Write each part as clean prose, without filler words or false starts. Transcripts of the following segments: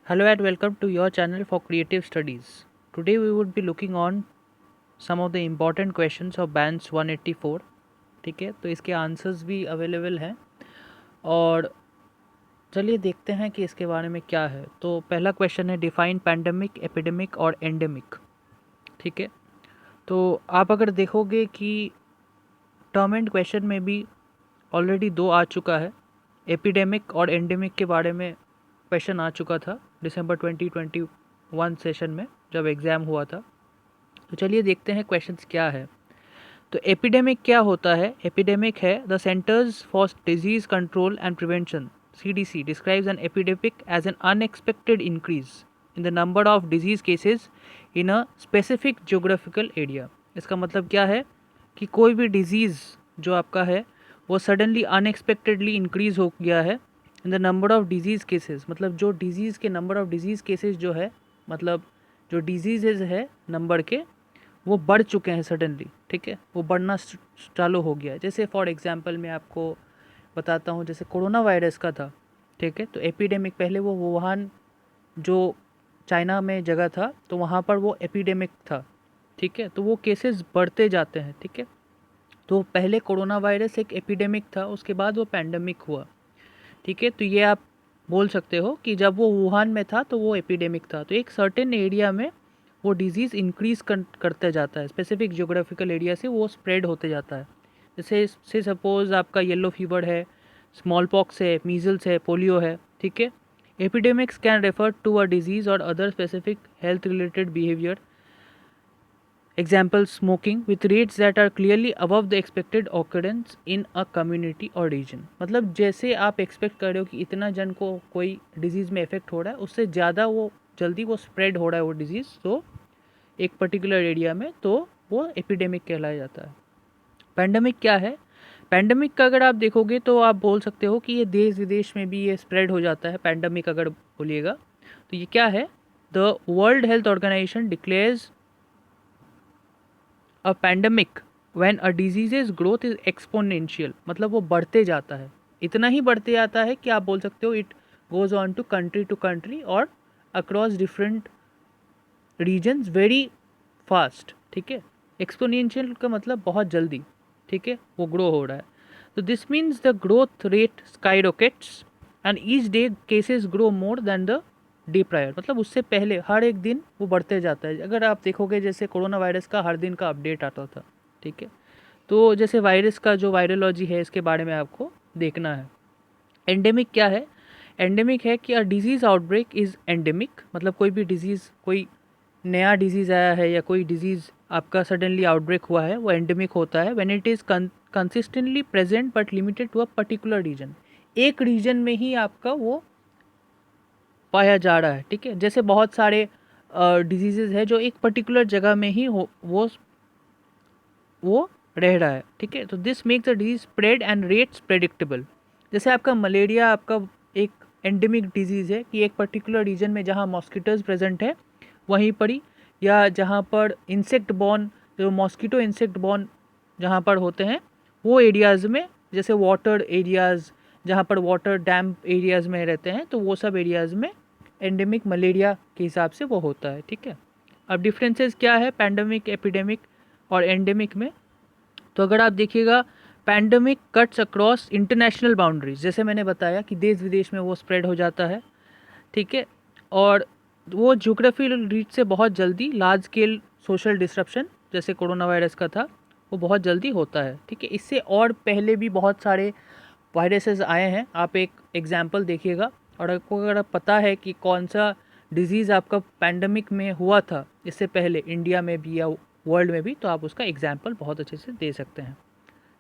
Hello and welcome to your channel for creative studies. Today we would be looking on some of the important questions of Bains 184. ठीक है, तो इसके answers भी available हैं और चलिए देखते हैं कि इसके बारे में क्या है। तो पहला क्वेश्चन है डिफाइन पैंडमिक, एपिडेमिक और एंडेमिक। ठीक है, तो आप अगर देखोगे कि टर्म एंड क्वेश्चन में भी ऑलरेडी दो आ चुका है। एपिडेमिक और एंडेमिक के बारे में क्वेश्चन आ चुका था दिसंबर 2021 सेशन में जब एग्ज़ाम हुआ था। तो चलिए देखते हैं क्वेश्चंस क्या है। तो एपिडेमिक क्या होता है? एपिडेमिक है the Centers for disease control and prevention CDC describes an epidemic as an unexpected increase in the number of disease cases in a specific geographical area. इसका मतलब क्या है कि कोई भी डिजीज़ जो आपका है वो सडनली अनएक्सपेक्टेडली इंक्रीज़ हो गया है इन the number of disease cases. मतलब जो डिजीज़ के नंबर ऑफ डिजीज़ केसेस जो है, मतलब जो डिजीज़ है नंबर के, वो बढ़ चुके हैं सडनली। ठीक है, वो बढ़ना चालू हो गया है। जैसे फॉर एग्जांपल मैं आपको बताता हूँ, जैसे कोरोना वायरस का था। ठीक है, तो एपिडेमिक पहले वो वुहान जो चाइना में जगह था तो वहाँ पर वो एपिडेमिक था। ठीक है, तो वो केसेस बढ़ते जाते हैं। ठीक है, तो पहले कोरोना वायरस एक एपिडेमिक था, उसके बाद वो पैंडमिक हुआ। ठीक है, तो ये आप बोल सकते हो कि जब वो वुहान में था तो वो एपिडेमिक था। तो एक सर्टेन एरिया में वो डिजीज़ इंक्रीज़ करते जाता है, स्पेसिफिक जियोग्राफिकल एरिया से वो स्प्रेड होते जाता है। जैसे से सपोज़ आपका येलो फीवर है, स्मॉल पॉक्स है, मीज़ल्स है, पोलियो है। ठीक है, epidemics can refer to a disease और other specific health related behaviour. Example, smoking with rates that are clearly above the expected occurrence in a community or region। मतलब जैसे आप expect कर रहे हो कि इतना जन को कोई डिजीज़ में इफेक्ट हो रहा है, उससे ज़्यादा वो जल्दी वो स्प्रेड हो रहा है वो डिजीज़, तो एक पर्टिकुलर एरिया में, तो वो एपिडेमिक कहलाया जाता है। पैंडमिक क्या है? पैंडमिक का अगर आप देखोगे तो आप बोल सकते हो कि ये देश विदेश में भी ये स्प्रेड हो जाता है। पैंडमिक अगर बोलिएगा तो ये क्या है? The World Health Organization declares a pandemic when a disease's growth is exponential. मतलब वो बढ़ते जाता है, इतना ही बढ़ते जाता है कि आप बोल सकते हो it goes on to country और across different regions very fast. ठीक है, एक्सपोनेंशियल का मतलब बहुत जल्दी। ठीक है, वो ग्रो हो रहा है। तो this means the growth rate sky rockets and each day cases grow more than the day prior. मतलब उससे पहले हर एक दिन वो बढ़ते जाता है। अगर आप देखोगे जैसे कोरोना वायरस का हर दिन का अपडेट आता था। ठीक है, तो जैसे वायरस का जो वायरोलॉजी है इसके बारे में आपको देखना है। एंडेमिक क्या है? एंडेमिक है कि a disease outbreak is endemic. मतलब कोई भी डिजीज़, कोई नया डिजीज़ आया है या कोई डिजीज़ आपका सडनली आउटब्रेक हुआ है, वो एंडेमिक होता है when it is consistently present but limited to a particular region. एक रीजन में ही आपका वो पाया जा रहा है। ठीक है, जैसे बहुत सारे डिजीज़ है जो एक पर्टिकुलर जगह में ही वो रह रहा है। ठीक है, तो this makes the disease spread and rates predictable. जैसे आपका मलेरिया आपका एक एंडेमिक डिजीज़ है कि एक पर्टिकुलर रीजन में जहाँ मॉस्किटोज प्रेजेंट है वहीं पर ही, या जहाँ पर इंसेक्ट बॉर्न, जो मॉस्किटो इंसेक्ट बॉर्न जहाँ पर होते हैं वो एरियाज़ में, जैसे वाटर एरियाज़ जहाँ पर वाटर डैम्प एरियाज़ में रहते हैं, तो वो सब एरियाज़ में एंडेमिक मलेरिया के हिसाब से वो होता है। ठीक है, अब डिफरेंसेस क्या है पैंडेमिक, एपिडेमिक और एंडेमिक में? तो अगर आप देखिएगा, pandemic cuts across international boundaries, जैसे मैंने बताया कि देश विदेश में वो स्प्रेड हो जाता है। ठीक है, और वो ज्योग्राफिकल रीच से बहुत जल्दी लार्ज स्केल सोशल डिसरप्शन जैसे कोरोना वायरस का था वो बहुत जल्दी होता है। ठीक है, इससे और पहले भी बहुत सारे वायरसेस आए हैं। आप एक एग्जाम्पल देखिएगा, और आपको अगर पता है कि कौन सा डिजीज़ आपका पैंडमिक में हुआ था इससे पहले इंडिया में भी या वर्ल्ड में भी, तो आप उसका एग्जाम्पल बहुत अच्छे से दे सकते हैं।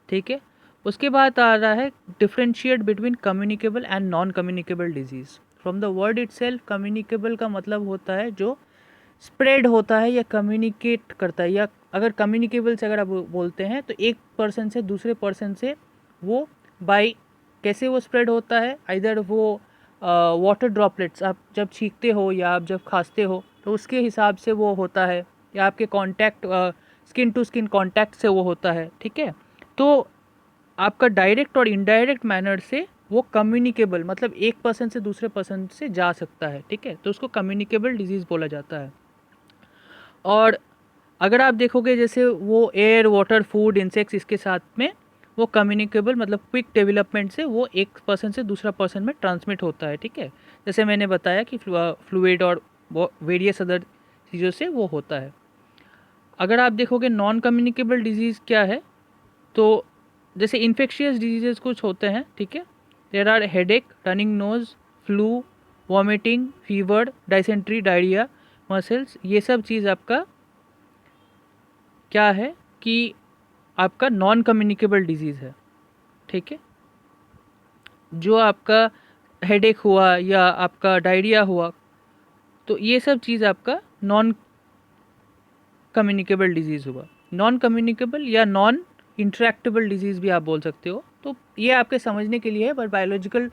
ठीक है, उसके बाद आ रहा है differentiate between communicable and non communicable disease. From the word itself, communicable का मतलब होता है जो स्प्रेड होता है या कम्युनिकेट करता है, या अगर कम्युनिकेबल से अगर आप बोलते हैं तो एक पर्सन से दूसरे पर्सन से वो बाय कैसे वो स्प्रेड होता है, आइदर वो वाटर ड्रॉपलेट्स आप जब छींकते हो या आप जब खांसते हो तो उसके हिसाब से वो होता है, या आपके contact skin to skin contact से वो होता है। ठीक है, तो आपका डायरेक्ट और इनडायरेक्ट मैनर से वो कम्युनिकेबल, मतलब एक पर्सन से दूसरे पर्सन से जा सकता है, ठीक है, तो उसको कम्युनिकेबल डिजीज़ बोला जाता है। और अगर आप देखोगे जैसे वो एयर, वाटर, फूड, इंसेक्ट्स, इसके साथ में वो कम्युनिकेबल मतलब क्विक डेवलपमेंट से वो एक पर्सन से दूसरा पर्सन में ट्रांसमिट होता है, ठीक है। जैसे मैंने बताया कि फ्लूइड और वेरियस अदर चीज़ों से वो होता है। अगर आप देखोगे नॉन कम्युनिकेबल डिजीज़ क्या है, तो जैसे इन्फेक्शियस डिजीजेस कुछ होते हैं, ठीक है। There are headache, running nose, flu, vomiting, fever, dysentery, diarrhoea, muscles, ये सब चीज़ आपका क्या है कि आपका नॉन कम्युनिकेबल डिजीज़ है, ठीक है। जो आपका हेडेक हुआ या आपका डायरिया हुआ, तो ये सब चीज़ आपका नॉन कम्युनिकेबल डिजीज़ हुआ। नॉन कम्युनिकेबल या नॉन इंटरेक्टेबल डिजीज़ भी आप बोल सकते हो। तो ये आपके समझने के लिए है, पर बायोलॉजिकल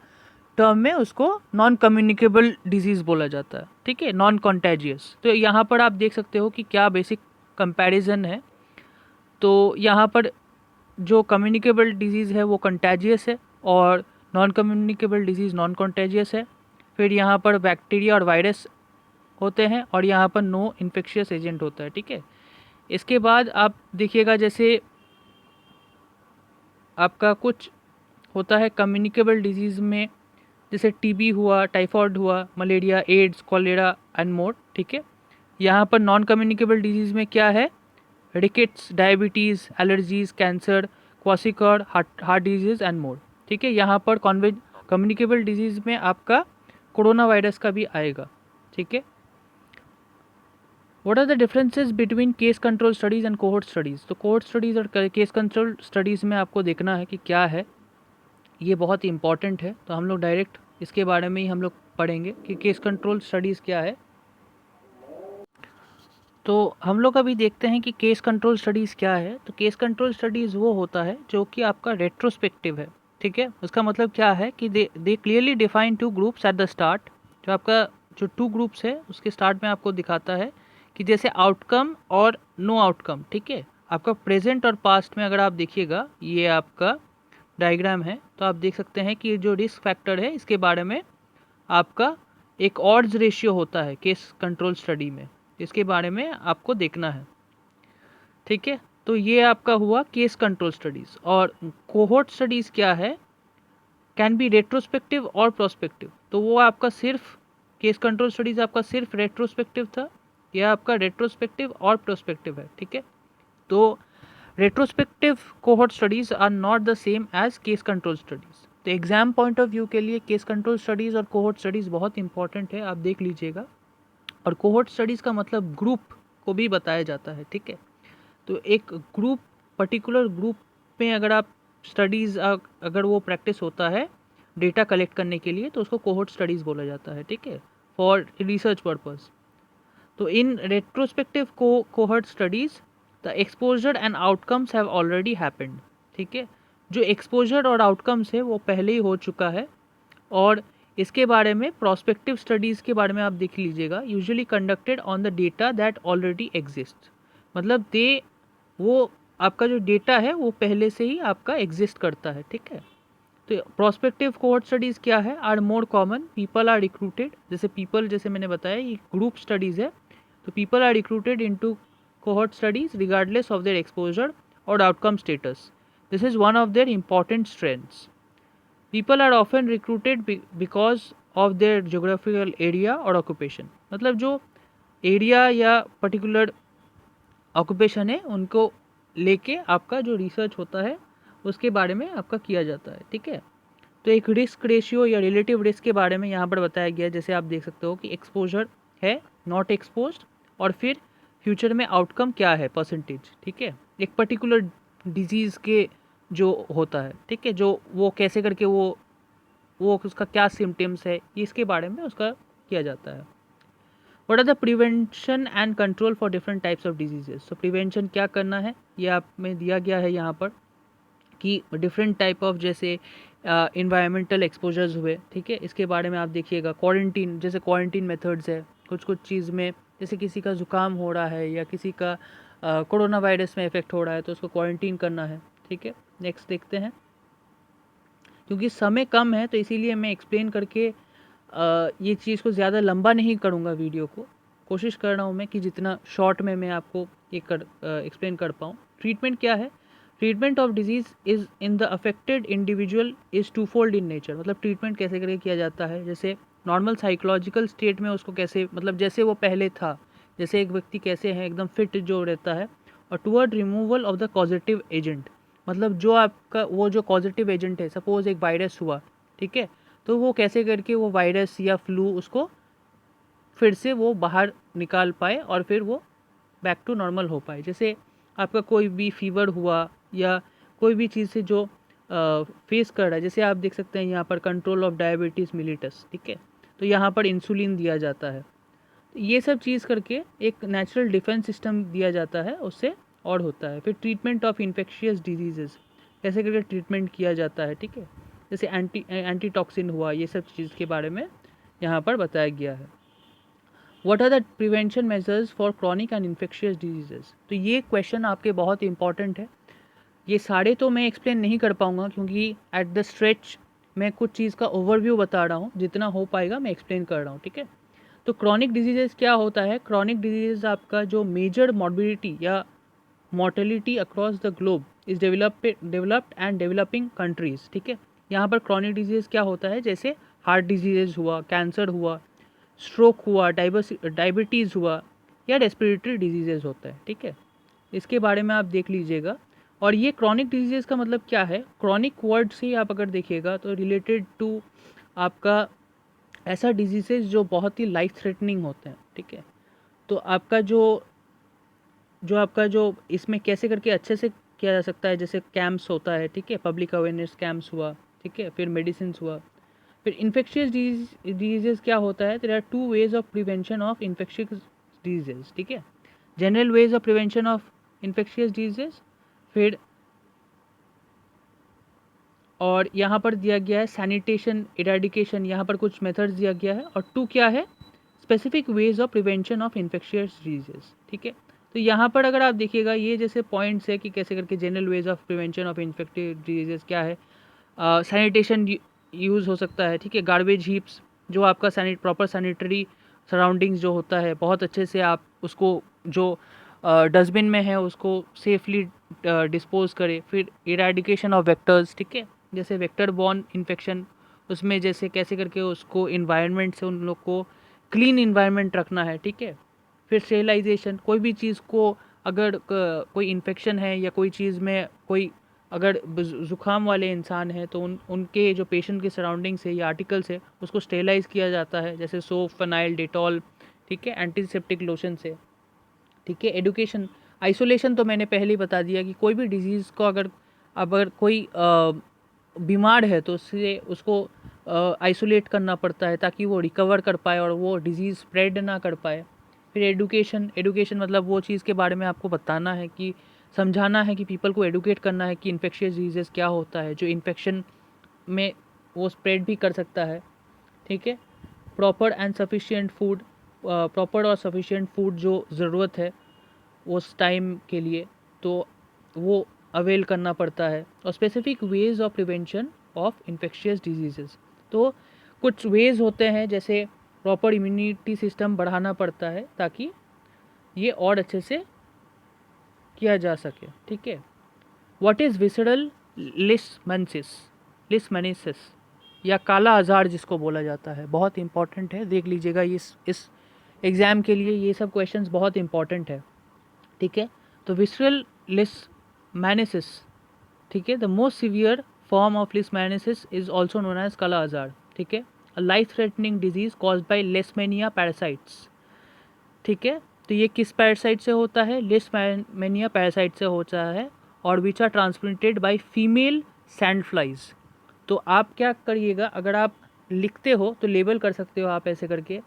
टर्म में उसको नॉन कम्युनिकेबल डिजीज़ बोला जाता है, ठीक है, नॉन कॉन्टेजियस। तो यहाँ पर आप देख सकते हो कि क्या बेसिक कंपैरिजन है। तो यहाँ पर जो कम्युनिकेबल डिजीज़ है वो कंटेजियस है और non communicable disease non contagious है। फिर यहाँ पर बैक्टीरिया और वायरस होते हैं और यहाँ पर नो इन्फेक्शियस एजेंट होता है, ठीक है। इसके बाद आप देखिएगा जैसे आपका कुछ होता है कम्युनिकेबल डिजीज़ में, जैसे टीबी हुआ, टाइफाइड हुआ, malaria, AIDS, cholera and more, ठीक है। यहाँ पर नॉन कम्युनिकेबल डिजीज़ में क्या है, rickets, diabetes, allergies, cancer, kwashiorkor, heart disease and more, ठीक है। यहाँ पर कम्युनिकेबल डिजीज़ में आपका कोरोना वायरस का भी आएगा, ठीक है। What are the differences between case control studies and cohort studies. तो कोहोर्ट स्टडीज़ और केस कंट्रोल स्टडीज़ में आपको देखना है कि क्या है, ये बहुत ही इंपॉर्टेंट है। तो हम लोग डायरेक्ट इसके बारे में ही हम लोग पढ़ेंगे कि केस कंट्रोल स्टडीज़ क्या है। तो हम लोग अभी देखते हैं कि केस कंट्रोल स्टडीज़ क्या है। तो केस कंट्रोल स्टडीज़ वो होता है जो कि आपका रेट्रोस्पेक्टिव है, ठीक है। उसका मतलब क्या है कि they clearly define two groups at the start. जो आपका जो टू ग्रुप्स है उसके स्टार्ट में आपको दिखाता है कि जैसे आउटकम और नो आउटकम, ठीक है। आपका प्रेजेंट और पास्ट में अगर आप देखिएगा, ये आपका डायग्राम है, तो आप देख सकते हैं कि जो रिस्क फैक्टर है इसके बारे में आपका एक ऑड्स रेशियो होता है केस कंट्रोल स्टडी में, इसके बारे में आपको देखना है, ठीक है। तो ये आपका हुआ केस कंट्रोल स्टडीज़। और कोहोर्ट स्टडीज़ क्या है, कैन बी रेट्रोस्पेक्टिव और प्रोस्पेक्टिव। तो वो आपका सिर्फ केस कंट्रोल स्टडीज़ आपका सिर्फ रेट्रोस्पेक्टिव था, यह आपका रेट्रोस्पेक्टिव और प्रोस्पेक्टिव है, ठीक है। तो retrospective cohort studies are not the same as case control studies. तो एग्जाम पॉइंट ऑफ व्यू के लिए केस कंट्रोल स्टडीज़ और कोहोर्ट स्टडीज़ बहुत इंपॉर्टेंट है, आप देख लीजिएगा। और कोहोर्ट स्टडीज़ का मतलब ग्रुप को भी बताया जाता है, ठीक है। तो एक ग्रुप, पर्टिकुलर ग्रुप में अगर आप स्टडीज़ अगर वो प्रैक्टिस होता है डेटा कलेक्ट करने के लिए, तो उसको कोहोर्ट स्टडीज़ बोला जाता है, ठीक है, फॉर रिसर्च पर्पस। तो in retrospective cohort studies the exposure and outcomes have already happened, ठीक है। जो एक्सपोजर और आउटकम्स है वो पहले ही हो चुका है। और इसके बारे में प्रोस्पेक्टिव स्टडीज़ के बारे में आप देख लीजिएगा, usually conducted on the data that already exist. मतलब वो आपका जो डेटा है वो पहले से ही आपका एग्जिस्ट करता है, ठीक है। तो प्रोस्पेक्टिव कोहोर्ट स्टडीज़ क्या है, are more common, people are recruited, जैसे पीपल, जैसे मैंने बताया ये ग्रुप स्टडीज़ है, तो people are recruited into cohort studies regardless of their exposure और outcome status. This is one of their important strengths. People are often recruited because of their geographical area और occupation. मतलब जो area या particular occupation है उनको लेके आपका जो रिसर्च होता है उसके बारे में आपका किया जाता है, ठीक है। तो एक रिस्क रेशियो या रिलेटिव रिस्क के बारे में यहाँ पर बताया गया है। जैसे आप देख सकते हो कि एक्सपोजर है, नॉट एक्सपोज्ड, और फिर फ्यूचर में आउटकम क्या है, परसेंटेज, ठीक है। एक पर्टिकुलर डिजीज़ के जो होता है, ठीक है, जो वो कैसे करके वो उसका क्या सिम्टम्स है, इसके बारे में उसका किया जाता है। What are the prevention and control for different types of diseases. तो प्रिवेंशन क्या करना है ये आप में दिया गया है यहाँ पर कि डिफरेंट टाइप ऑफ जैसे इन्वायरमेंटल एक्सपोजर्स हुए, ठीक है, इसके बारे में आप देखिएगा। क्वारंटीन, जैसे क्वारंटीन मेथड्स है कुछ कुछ चीज़ में, जैसे किसी का ज़ुकाम हो रहा है या किसी का कोरोना वायरस में इफेक्ट हो रहा है तो उसको क्वारंटीन करना है, ठीक है। नेक्स्ट देखते हैं क्योंकि समय कम है तो इसीलिए मैं एक्सप्लेन करके ये चीज़ को ज़्यादा लंबा नहीं करूँगा वीडियो को। कोशिश कर रहा हूँ मैं कि जितना शॉर्ट में मैं आपको ये एक्सप्लेन कर पाऊँ। ट्रीटमेंट क्या है? Treatment of disease is in the affected individual is twofold in nature. मतलब ट्रीटमेंट कैसे करके किया जाता है, जैसे नॉर्मल साइकोलॉजिकल स्टेट में उसको कैसे, मतलब जैसे वो पहले था, जैसे एक व्यक्ति कैसे है एकदम फिट जो रहता है, और toward removal of the positive agent. मतलब जो आपका वो जो पॉजिटिव एजेंट है, सपोज एक वायरस हुआ, ठीक है, तो वो कैसे करके वो वायरस या फ्लू उसको फिर से वो बाहर निकाल पाए और फिर वो बैक टू नॉर्मल हो पाए। जैसे आपका कोई भी फीवर हुआ या कोई भी चीज़ से जो फेस कर रहा है, जैसे आप देख सकते हैं यहाँ पर कंट्रोल ऑफ डायबिटीज़ मिलिटस, ठीक है, तो यहाँ पर इंसुलिन दिया जाता है। तो ये सब चीज़ करके एक नेचुरल डिफेंस सिस्टम दिया जाता है, उससे और होता है। फिर ट्रीटमेंट ऑफ इन्फेक्शियस डिजीजेस कैसे करके ट्रीटमेंट किया जाता है, ठीक है, जैसे एंटीटॉक्सिन हुआ, ये सब चीज़ के बारे में यहाँ पर बताया गया है। What are the prevention measures for chronic and infectious diseases. तो ये क्वेश्चन आपके बहुत इंपॉर्टेंट है। ये सारे तो मैं एक्सप्लेन नहीं कर पाऊँगा क्योंकि एट द स्ट्रेच मैं कुछ चीज़ का ओवरव्यू बता रहा हूँ, जितना हो पाएगा मैं एक्सप्लेन कर रहा हूँ, ठीक है। तो क्रॉनिक डिजीजेस क्या होता है? क्रॉनिक डिजीजेस आपका जो मेजर मॉर्बिडिटी या mortality across the globe is developed and developing countries, ठीक है। यहाँ पर क्रॉनिक डिजीज़ क्या होता है? जैसे हार्ट डिजीज़ हुआ, कैंसर हुआ, स्ट्रोक हुआ, डायबिटीज़ हुआ या रेस्पिरेटरी डिजीज़ेज होता है, ठीक है। इसके बारे में आप देख लीजिएगा। और ये क्रॉनिक डिजीज़ का मतलब क्या है? क्रॉनिक वर्ड से आप अगर देखिएगा तो रिलेटेड टू आपका ऐसा डिजीज़ेज जो बहुत ही लाइफ थ्रेटनिंग होते हैं, ठीक है। तो आपका जो इसमें कैसे करके अच्छे से किया जा सकता है, जैसे कैंप्स होता है, ठीक है, पब्लिक अवेयरनेस कैंप्स हुआ, ठीक है, फिर मेडिसिन हुआ। फिर इन्फेक्शियस डिजीजेस क्या होता है? There are two ways of prevention of infectious diseases, ठीक है। General ways of prevention of infectious diseases, फिर और यहाँ पर दिया गया है सैनिटेशन, इरेडिकेशन, यहाँ पर कुछ मेथड्स दिया गया है। और टू क्या है? Specific veg of prevention of infectious diseases, ठीक है। तो यहाँ पर अगर आप देखिएगा ये जैसे पॉइंट्स है कि कैसे करके general ways of prevention of infective diseases क्या है। सैनिटेशन यूज़ हो सकता है, ठीक है। गार्बेज हीप्स, जो आपका प्रॉपर सैनिटरी सराउंडिंग्स जो होता है, बहुत अच्छे से आप उसको जो डस्टबिन में है उसको सेफली डिस्पोज करें। फिर इरेडिकेशन ऑफ वेक्टर्स, ठीक है, जैसे वेक्टर बॉर्न इन्फेक्शन, उसमें जैसे कैसे करके उसको इन्वायरमेंट से उन लोग को क्लीन इन्वायरमेंट रखना है, ठीक है। फिर स्टेरिलाइजेशन, कोई भी चीज़ को अगर कोई इन्फेक्शन है या कोई चीज़ में कोई अगर ज़ुकाम वाले इंसान है तो उनके जो पेशेंट के सराउंडिंग्स है या आर्टिकल्स है उसको स्टेलाइज़ किया जाता है, जैसे सोप, फिनाइल, डेटॉल, ठीक है, एंटीसेप्टिक लोशन से, ठीक है। एडुकेशन, आइसोलेशन तो मैंने पहले ही बता दिया कि कोई भी डिजीज़ को अगर कोई बीमार है तो उससे उसको आइसोलेट करना पड़ता है ताकि वो रिकवर कर पाए और वो डिज़ीज़ स्प्रेड ना कर पाए। फिर एडुकेशन मतलब वो चीज़ के बारे में आपको बताना है, कि समझाना है, कि पीपल को एडुकेट करना है कि इन्फेक्शियस डिजीज़ क्या होता है, जो इन्फेक्शन में वो स्प्रेड भी कर सकता है, ठीक है। Proper and sufficient food, proper और सफिशिएंट फूड जो ज़रूरत है उस टाइम के लिए, तो वो अवेल करना पड़ता है। और specific veg of prevention of infectious diseases, तो कुछ वेज होते हैं, जैसे प्रॉपर इम्यूनिटी सिस्टम बढ़ाना पड़ता है ताकि ये और अच्छे से किया जा सके, ठीक है। व्हाट इज़ विसरल लिस्मैनिसिस या काला आजार जिसको बोला जाता है, बहुत इंपॉर्टेंट है, देख लीजिएगा इस एग्ज़ाम के लिए ये सब क्वेश्चंस बहुत इंपॉर्टेंट है, ठीक है। तो विसरल लिस्मैनिसिस, ठीक है, the most severe form of leishmaniasis is also known as kala azar, ठीक है, a life threatening disease caused by Leishmania parasites, ठीक है। तो ये किस पैरासाइट से होता है? लेशमेनिया पैरासाइट से होता है, और which are transmitted by female sand flies. तो आप क्या करिएगा, अगर आप लिखते हो तो लेबल कर सकते हो आप ऐसे करके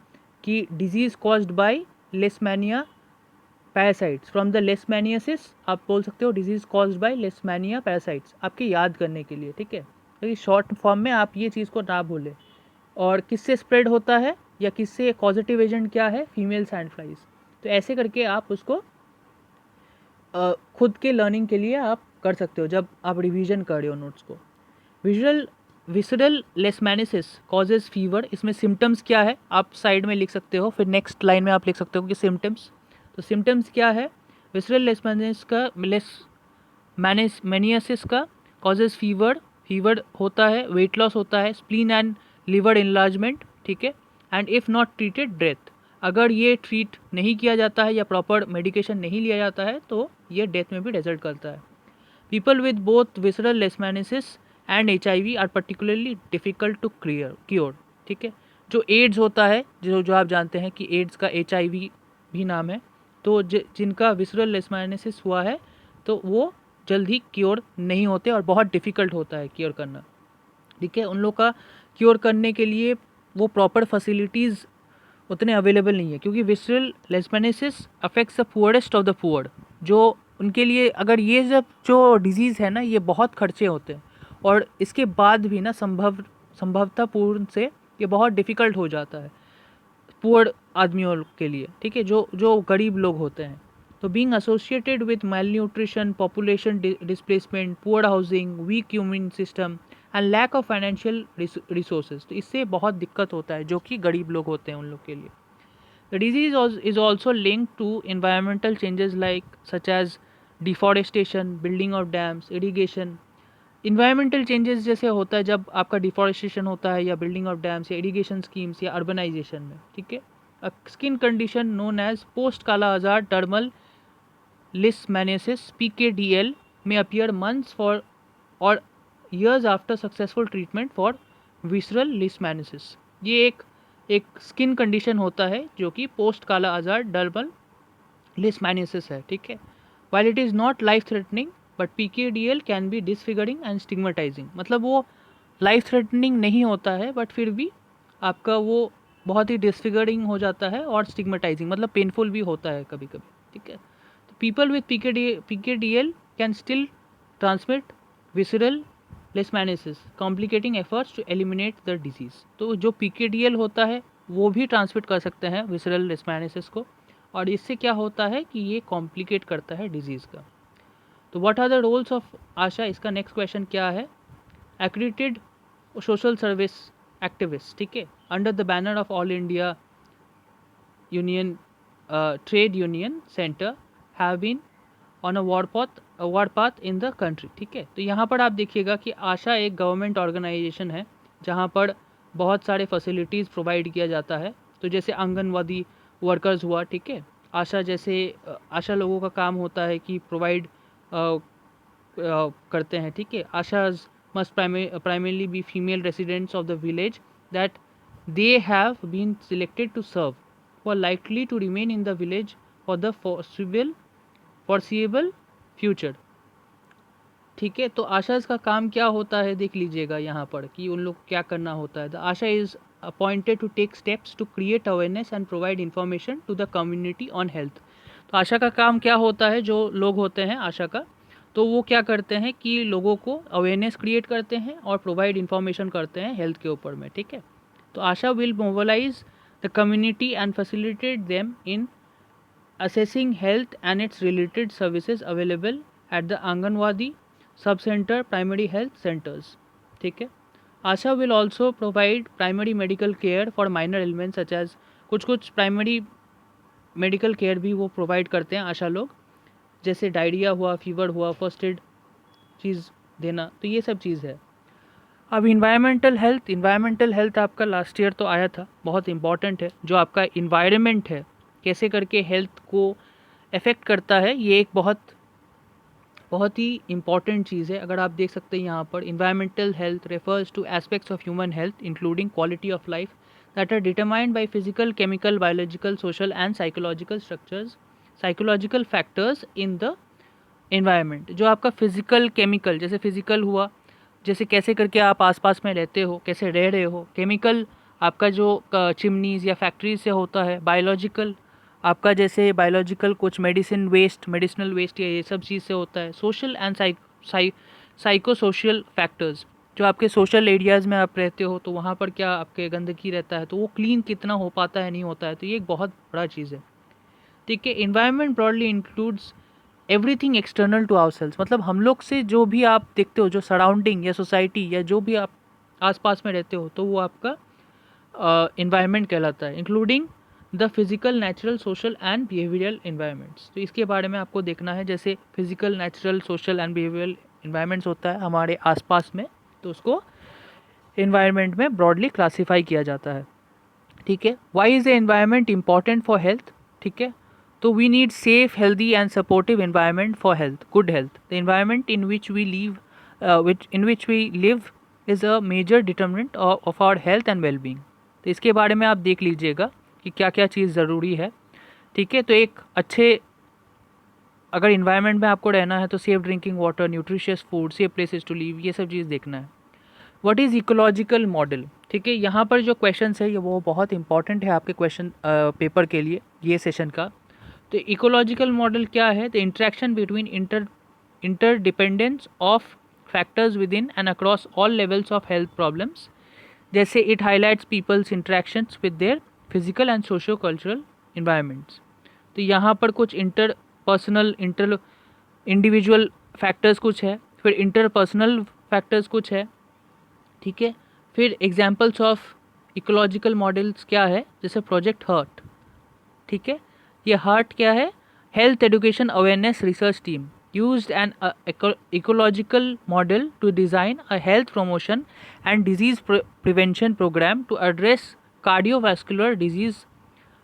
कि disease caused by Leishmania parasites, from the leishmaniasis आप बोल सकते हो disease caused by Leishmania parasites, आपके याद करने के लिए, ठीक है, क्योंकि शॉर्ट फॉर्म में आप ये चीज़ को ना भूलें। और किससे स्प्रेड होता है या किससे पॉजिटिव एजेंट क्या है? Female sand flies. तो ऐसे करके आप उसको खुद के लर्निंग के लिए आप कर सकते हो जब आप रिवीजन कर रहे हो नोट्स को। विजुअल विसरल लेशमैनिसिस कॉजेज फीवर, इसमें सिम्टम्स क्या है आप साइड में लिख सकते हो, फिर नेक्स्ट लाइन में आप लिख सकते हो कि सिम्टम्स। तो सिम्टम्स क्या है, विसरल लेशमैनिसिस का मैनियसिस का कॉजेज फीवर, फीवर होता है, वेट लॉस होता है, स्प्लीन एंड लिवर इनलार्जमेंट, ठीक है, and if not treated death. अगर ये ट्रीट नहीं किया जाता है या प्रॉपर मेडिकेशन नहीं लिया जाता है तो ये डेथ में भी रिजल्ट करता है। People with both visceral leishmaniasis and HIV are particularly difficult to cure, ठीक है। जो एड्स होता है, जो जो आप जानते हैं कि एड्स का HIV भी नाम है, तो जिनका विसरल लेशमैनिसिस हुआ है तो वो जल्द ही क्योर नहीं होते और बहुत डिफ़िकल्ट होता है क्योर करना, ठीक है। उन लोग का क्योर करने के लिए वो प्रॉपर फैसिलिटीज़ उतने अवेलेबल नहीं है, क्योंकि visceral leishmaniasis affects the poorest of the poor. जो उनके लिए अगर ये जब जो डिजीज़ है ना, ये बहुत खर्चे होते हैं और इसके बाद भी ना संभवतापूर्ण से ये बहुत डिफ़िकल्ट हो जाता है पुअर आदमियों के लिए, ठीक है, जो जो गरीब लोग होते हैं। तो being associated with malnutrition, population displacement, poor housing, weak immune system and lack of financial resources, तो इससे बहुत दिक्कत होता है जो कि गरीब लोग होते हैं उन लोग के लिए। The disease is also linked to environmental changes like such as deforestation, building of dams, irrigation। environmental changes जैसे होता है जब आपका डिफॉरेस्टेशन होता है या बिल्डिंग ऑफ डैम्स या इरिगेशन स्कीम्स या अर्बनाइजेशन में, ठीक है। A skin condition known as post kala azar dermal leishmaniasis PKDL may appear months for or years after successful treatment for visceral leishmaniasis। ये एक स्किन कंडीशन होता है जो कि पोस्ट काला आजार डर्मल लिस्मैनियासिस है, ठीक है। While it is not life threatening but PKDL can be disfiguring and stigmatising, मतलब वो लाइफ थ्रेटनिंग नहीं होता है बट फिर भी आपका वो बहुत ही डिसफिगरिंग हो जाता है और स्टिग्मेटाइजिंग मतलब पेनफुल भी होता है कभी कभी, ठीक है। तो people with PKDL can still transmit visceral leishmaniasis complicating efforts to eliminate the disease. तो जो PKDL होता है वो भी ट्रांसमिट कर सकते हैं विसरल लेशमैनिसिस को, और इससे क्या होता है कि ये कॉम्प्लिकेट करता है डिजीज़ का। तो what are the roles of ASHA, इसका नेक्स्ट क्वेश्चन क्या है। एक्रेडिटेड सोशल सर्विस एक्टिविस्ट, ठीक है, under the banner of All India Union Trade Union Centre have been on a warpath in the country, ठीक है। तो यहाँ पर आप देखिएगा कि आशा एक गवर्नमेंट ऑर्गेनाइजेशन है जहाँ पर बहुत सारे फैसिलिटीज़ प्रोवाइड किया जाता है। तो जैसे आंगनवाड़ी वर्कर्स हुआ, ठीक है, आशा जैसे आशा लोगों का काम होता है कि प्रोवाइड करते हैं, ठीक है। Asha's must primarily be female residents of the village that they have been selected to serve, who are likely to remain in the village for the foreseeable future, ठीक है। तो आशाज का काम क्या होता है देख लीजिएगा यहाँ पर कि उन लोग क्या करना होता है। The ASHA is appointed to take steps to create awareness and provide information to the community on health. तो आशा का काम क्या होता है, जो लोग होते हैं आशा का, तो वो क्या करते हैं कि लोगों को अवेयरनेस क्रिएट करते हैं और प्रोवाइड इंफॉर्मेशन करते हैं हेल्थ के ऊपर में, ठीक है। तो ASHA will mobilise the community and facilitate them in assessing health and its related services available at the Anganwadi sub-center primary health centers, ठीक है। ASHA will also provide primary medical care for minor elements such as, कुछ primary medical care भी वो provide करते हैं आशा लोग, जैसे diarrhoea हुआ, फीवर हुआ, फर्स्ट एड चीज़ देना, तो ये सब चीज़ है। अब इन्वायरमेंटल हेल्थ आपका लास्ट ईयर तो आया था, बहुत इंपॉर्टेंट है। जो आपका इन्वायरमेंट है कैसे करके हेल्थ को अफेक्ट करता है, ये एक बहुत ही इंपॉर्टेंट चीज़ है। अगर आप देख सकते हैं यहाँ पर, environmental health refers to aspects of human health including quality of life that are determined by physical, chemical, biological, social and psychological factors in the environment. जो आपका फिजिकल, केमिकल, जैसे फिजिकल हुआ, जैसे कैसे करके आप आसपास में रहते हो, कैसे रह रहे हो। केमिकल आपका जो चिमनीज़ या फैक्ट्रीज से होता है। बायोलॉजिकल आपका जैसे बायोलॉजिकल कुछ मेडिसिनल वेस्ट या ये सब चीज़ से होता है। Social and psycho social factors, जो आपके सोशल एरियाज़ में आप रहते हो तो वहाँ पर क्या आपके गंदगी रहता है तो वो क्लीन कितना हो पाता है, नहीं होता है, तो ये एक बहुत बड़ा चीज़ है, ठीक है। Environment broadly includes everything external to ourselves, मतलब हम लोग से जो भी आप देखते हो, जो सराउंडिंग या सोसाइटी या जो भी आप आसपास में रहते हो तो वो आपका इन्वायरमेंट कहलाता है, including the physical, natural, social and behavioural environments. तो इसके बारे में आपको देखना है, जैसे physical, natural, social and behavioural environments होता है हमारे आसपास में, तो उसको इन्वायरमेंट में ब्रॉडली क्लासीफाई किया जाता है। ठीक है, why is the environment important for health? ठीक है, तो we need safe, healthy and supportive environment for health, good health. The environment in which we live is a major determinant of our health and wellbeing. तो इसके बारे में आप देख लीजिएगा कि क्या क्या चीज़ ज़रूरी है। ठीक है, तो एक अच्छे अगर इन्वायरमेंट में आपको रहना है तो safe drinking water, nutritious food, safe places to live, ये सब चीज़ देखना है। What is ecological model? ठीक है, यहाँ पर जो क्वेश्चन है ये वो बहुत इंपॉर्टेंट है आपके क्वेश्चन पेपर के लिए, ये सेशन का। तो इकोलॉजिकल मॉडल क्या है? The interaction between interdependence of factors within and across all levels of health problems. जैसे it highlights people's interactions with their physical and socio cultural environments. तो यहाँ पर कुछ इंडिविजुअल फैक्टर्स कुछ है, फिर इंटरपर्सनल फैक्टर्स कुछ है। ठीक है, फिर एग्जाम्पल्स ऑफ इकोलॉजिकल मॉडल्स क्या है? जैसे प्रोजेक्ट हर्ट। ठीक है, ये हर्ट क्या है? Health education awareness research team used an ecological model to design a health promotion and disease prevention programme to address cardiovascular disease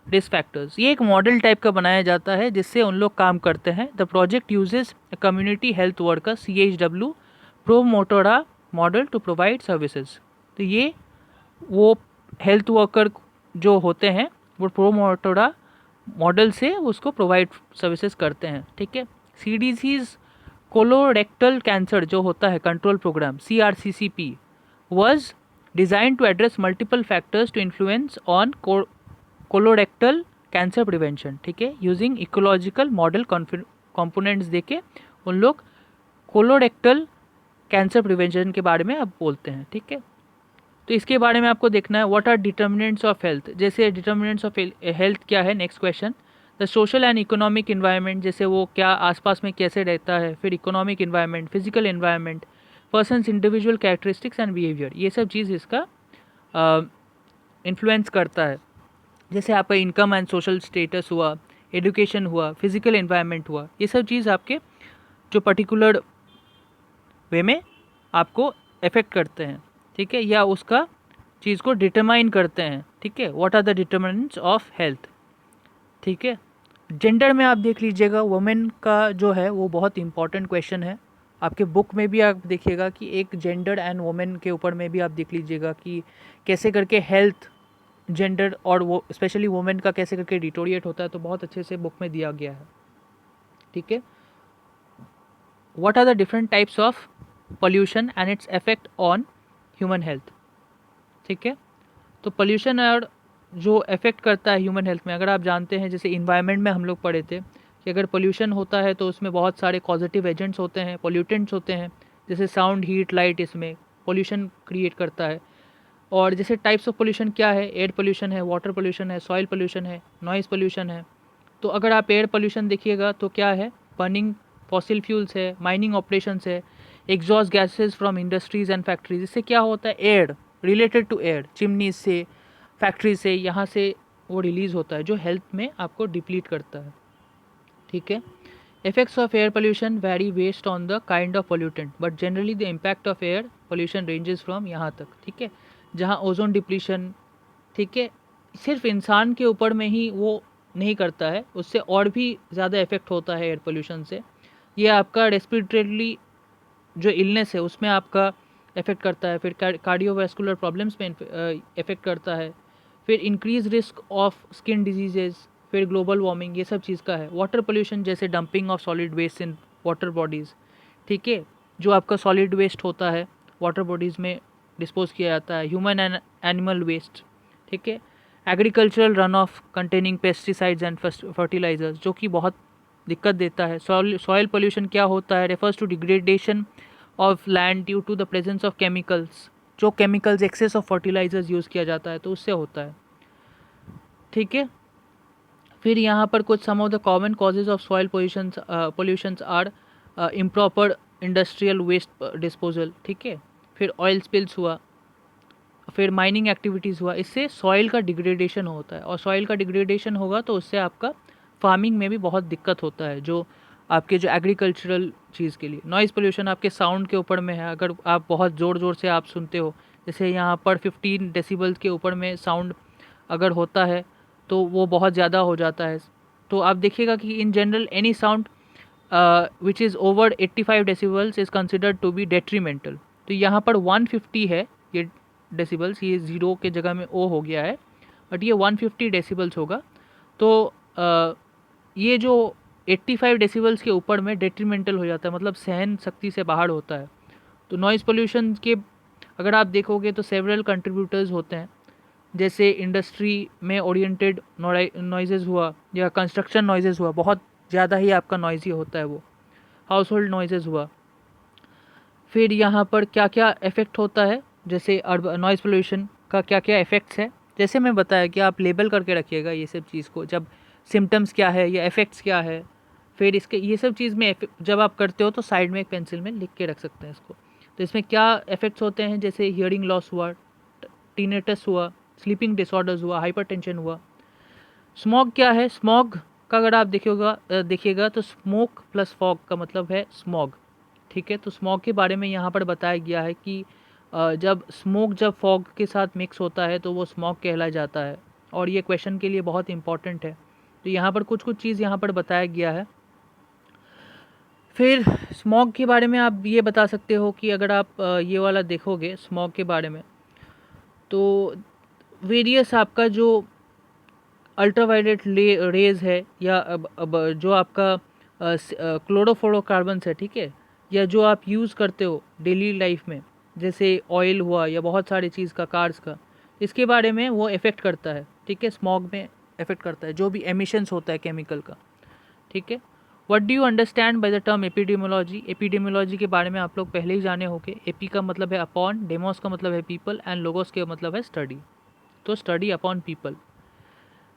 risk factors. ये एक मॉडल टाइप का बनाया जाता है जिससे उन लोग काम करते हैं। The project uses community health worker CHW promotora model to provide services. तो ये वो हेल्थ वर्कर जो होते हैं वो प्रोमोटोरा मॉडल से उसको प्रोवाइड सर्विसेज करते हैं। ठीक है, CDC's कोलोरेक्टल कैंसर जो होता है control programme CRCCP was designed to address multiple factors to influence on colorectal cancer prevention. ठीक है, यूजिंग इकोलॉजिकल मॉडल कंपोनेंट्स देके उन लोग कोलोरेक्टल कैंसर प्रिवेंशन के बारे में अब बोलते हैं। ठीक है, तो इसके बारे में आपको देखना है what are determinants of health. जैसे डिटर्मिनेंट्स ऑफ हेल्थ क्या है? Next question, the social and economic environment, जैसे वो क्या आसपास में कैसे रहता है। फिर economic environment, physical environment, persons individual characteristics and behaviour, ये सब चीज़ इसका इन्फ्लुएंस करता है। जैसे आपका इनकम एंड सोशल स्टेटस हुआ, एजुकेशन हुआ, फिजिकल एनवायरनमेंट हुआ, ये सब चीज़ आपके जो पर्टिकुलर वे में आपको इफेक्ट करते हैं। ठीक है, या उसका चीज़ को डिटरमाइन करते हैं। ठीक है, what are the determinants of health. ठीक है, जेंडर में आप देख लीजिएगा, वुमेन का जो है वो बहुत इंपॉर्टेंट क्वेश्चन है। आपके बुक में भी आप देखिएगा कि एक जेंडर एंड वुमेन के ऊपर में भी आप देख लीजिएगा कि कैसे करके हेल्थ, जेंडर और वो स्पेशली वुमेन का कैसे करके डिटोरिएट होता है, तो बहुत अच्छे से बुक में दिया गया है। ठीक है, what are the different types of pollution and its effect on human health. ठीक है, तो पोल्यूशन और जो इफेक्ट करता है ह्यूमन हेल्थ में, अगर आप जानते हैं जैसे इन्वायरमेंट में हम लोग पढ़े थे कि अगर पोल्यूशन होता है तो उसमें बहुत सारे पॉजिटिव एजेंट्स होते हैं, पोल्यूटेंट्स होते हैं, जैसे साउंड, हीट, लाइट, इसमें पोल्यूशन क्रिएट करता है। और जैसे टाइप्स ऑफ पोल्यूशन क्या है? एयर पोल्यूशन है, वाटर पोल्यूशन है, सॉइल पोल्यूशन है, नॉइज़ पोल्यूशन है। तो अगर आप एयर पोल्यूशन देखिएगा तो क्या है? बर्निंग फॉसिल फ्यूल्स है, माइनिंग ऑपरेशंस है, exhaust gases from industries and factories. इससे क्या होता है? Air related to air, chimney से, फैक्ट्री से, यहाँ से वो रिलीज़ होता है जो हेल्थ में आपको डिप्लीट करता है। ठीक है, effects of air pollution vary based on the kind of pollutant but generally the impact of air pollution ranges from यहाँ तक। ठीक है, जहाँ ओजोन डिप्लीशन, ठीक है, सिर्फ इंसान के ऊपर में ही वो नहीं करता है, उससे और भी ज़्यादा इफेक्ट होता है एयर पोल्यूशन से। ये आपका रेस्पिरेटरी जो इलनेस है उसमें आपका इफेक्ट करता है, फिर कार्डियोवैस्कुलर प्रॉब्लम्स में इफेक्ट करता है, फिर increase risk of skin diseases, फिर ग्लोबल वार्मिंग, ये सब चीज़ का है। वाटर पोल्यूशन जैसे dumping of solid waste in water bodies. ठीक है, जो आपका सॉलिड वेस्ट होता है वाटर बॉडीज़ में डिस्पोज किया जाता है, ह्यूमन एंड एनिमल वेस्ट। ठीक है, agricultural run off containing pesticides and fertilisers, जो कि बहुत दिक्कत देता है। सॉइल पोल्यूशन क्या होता है? Refers to degradation of land due to the presence of chemicals, जो chemicals excess of fertilisers use किया जाता है तो उससे होता है। ठीक है, फिर यहाँ पर कुछ some of the common causes of soil pollutions are improper industrial waste disposal. ठीक है, फिर ऑयल स्पिल्स हुआ, फिर माइनिंग एक्टिविटीज़ हुआ, इससे सॉइल का डिग्रेडेशन होता है, और सॉइल का डिग्रेडेशन होगा तो उससे आपका फार्मिंग में भी बहुत दिक्कत होता है, जो आपके जो एग्रीकल्चरल चीज़ के लिए। नॉइज़ पोल्यूशन आपके साउंड के ऊपर में है, अगर आप बहुत ज़ोर ज़ोर से आप सुनते हो, जैसे यहाँ पर 15 डेसिबल्स के ऊपर में साउंड अगर होता है तो वो बहुत ज़्यादा हो जाता है। तो आप देखिएगा कि in general any sound which is over 85 decibels is considered to be detrimental. तो यहाँ पर 150 है ये डेसिबल्स, ये ज़ीरो के जगह में ओ हो गया है, बट ये 150 डेसिबल्स होगा। तो ये जो 85 डेसिबल्स के ऊपर में डेट्रीमेंटल हो जाता है, मतलब सहन शक्ति से बाहर होता है। तो नॉइज़ पोल्यूशन के अगर आप देखोगे तो सेवरल कंट्रीब्यूटर्स होते हैं, जैसे इंडस्ट्री में ओरिएंटेड नॉइजेज़ हुआ, या कंस्ट्रक्शन नॉइजेज़ हुआ, बहुत ज़्यादा ही आपका नॉइज़ी होता है वो। हाउस होल्ड नॉइजेज़ हुआ। फिर यहाँ पर क्या क्या इफ़ेक्ट होता है, जैसे नॉइज़ पोल्यूशन का क्या क्या इफ़ेक्ट्स है, जैसे मैं बताया कि आप लेबल करके रखिएगा ये सब चीज़ को, जब सिम्टम्स क्या है या इफ़ेक्ट्स क्या है। फिर इसके ये सब चीज़ में जब आप करते हो तो साइड में एक पेंसिल में लिख के रख सकते हैं इसको। तो इसमें क्या इफ़ेक्ट्स होते हैं, जैसे हियरिंग लॉस हुआ, टिनेटस हुआ, स्लीपिंग डिसऑर्डर्स हुआ, हाइपरटेंशन हुआ। स्मॉग क्या है, स्मॉग का अगर आप देखिएगा तो स्मोक प्लस फॉग का मतलब है स्मॉग। ठीक है, तो स्मॉग के बारे में यहाँ पर बताया गया है कि जब स्मोक जब फॉग के साथ मिक्स होता है तो वो स्मॉग कहला जाता है, और ये क्वेश्चन के लिए बहुत इंपॉर्टेंट है। तो यहाँ पर कुछ चीज़ यहाँ पर बताया गया है। फिर स्मॉग के बारे में आप ये बता सकते हो कि अगर आप ये वाला देखोगे स्मॉग के बारे में, तो वेरियस आपका जो अल्ट्रावायलेट रेज है, या अब जो आपका क्लोरोफ्लोरोकार्बन्स है, ठीक है, या जो आप यूज़ करते हो डेली लाइफ में, जैसे ऑयल हुआ या बहुत सारी चीज़ का, कार्स का, इसके बारे में वो इफ़ेक्ट करता है। ठीक है, स्मॉग में इफ़ेक्ट करता है जो भी एमिशंस होता है केमिकल का। ठीक है, what do you understand by the term epidemiology. Epidemiology के बारे में आप लोग पहले ही जाने होंगे। एपी का मतलब है अपॉन, डेमोस का मतलब है पीपल, एंड लोगोस का मतलब है स्टडी। तो स्टडी अपॉन पीपल।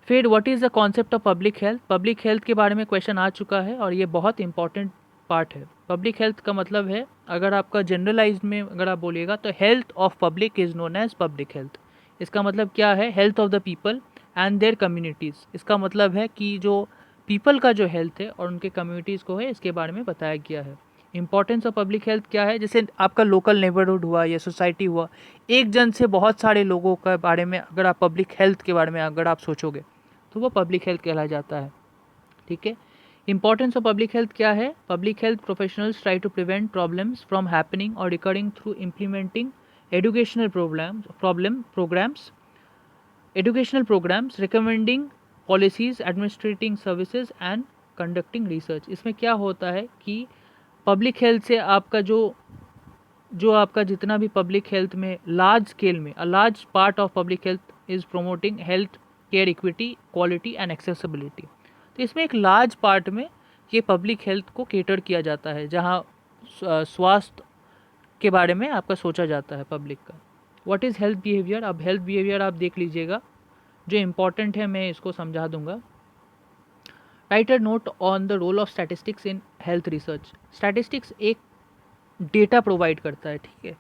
फिर what is the concept of public health. Public health के बारे में क्वेश्चन आ चुका है, और ये बहुत इंपॉर्टेंट पार्ट है। पब्लिक हेल्थ का मतलब है, अगर आपका जनरलाइज में अगर आप बोलिएगा तो health of public is known as public health. इसका मतलब क्या है, health of the people and their communities. इसका मतलब है कि जो पीपल का जो हेल्थ है और उनके कम्युनिटीज़ को है, इसके बारे में बताया गया है। इंपॉर्टेंस ऑफ पब्लिक हेल्थ क्या है, जैसे आपका लोकल नेबरहुड हुआ या सोसाइटी हुआ, एक जन से बहुत सारे लोगों के बारे में अगर आप पब्लिक हेल्थ के बारे में अगर आप सोचोगे तो वो पब्लिक हेल्थ कहलाया जाता है। ठीक है, इंपॉर्टेंस ऑफ पब्लिक हेल्थ क्या है, public health professionals try to prevent problems from happening और recurring through implementing educational programmes, recommending policies, administrating services and conducting research. इसमें क्या होता है कि पब्लिक हेल्थ से आपका जो आपका जितना भी पब्लिक हेल्थ में लार्ज स्केल में, a large part of public health is promoting health care equity, quality and accessibility. तो इसमें एक लार्ज पार्ट में ये पब्लिक हेल्थ को केटर किया जाता है, जहाँ स्वास्थ्य के बारे में आपका सोचा जाता है पब्लिक का। What is health behaviour. अब हेल्थ बिहेवियर आप देख लीजिएगा, जो इम्पॉर्टेंट है मैं इसको समझा दूंगा। Write a note on the role of statistics in health research. Statistics एक डेटा प्रोवाइड करता है। ठीक है,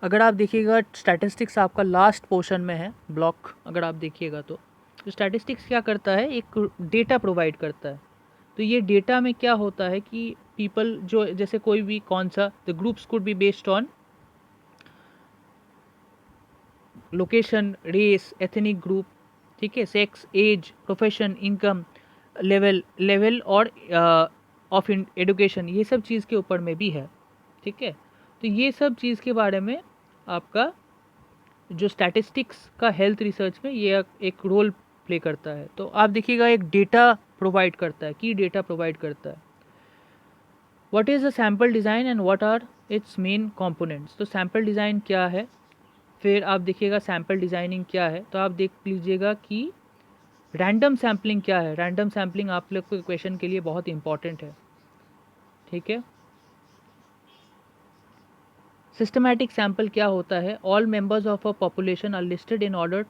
अगर आप देखिएगा स्टैटिस्टिक्स आपका लास्ट पोर्शन में है ब्लॉक, अगर आप देखिएगा तो स्टैटिस्टिक्स क्या करता है, एक डेटा प्रोवाइड करता है। तो ये डेटा में क्या होता है कि पीपल जो, जैसे कोई भी कौन सा, the groups could be based on location, race, ethnic group, ठीक है, sex, age, profession, income, level और ऑफ एडुकेशन, ये सब चीज़ के ऊपर में भी है। ठीक है, तो ये सब चीज़ के बारे में आपका जो स्टैटिस्टिक्स का हेल्थ रिसर्च में ये एक रोल प्ले करता है। तो आप देखिएगा एक डेटा प्रोवाइड करता है, की डेटा प्रोवाइड करता है। What is the sample design and what are its main components. तो सैम्पल डिज़ाइन क्या है, फिर आप देखिएगा सैम्पल डिज़ाइनिंग क्या है। तो आप देख लीजिएगा कि रैंडम सैम्पलिंग क्या है। रैंडम सैम्पलिंग आप लोग के क्वेश्चन के लिए बहुत इंपॉर्टेंट है। ठीक है, सिस्टमैटिक सैम्पल क्या होता है, all members of a population are listed in order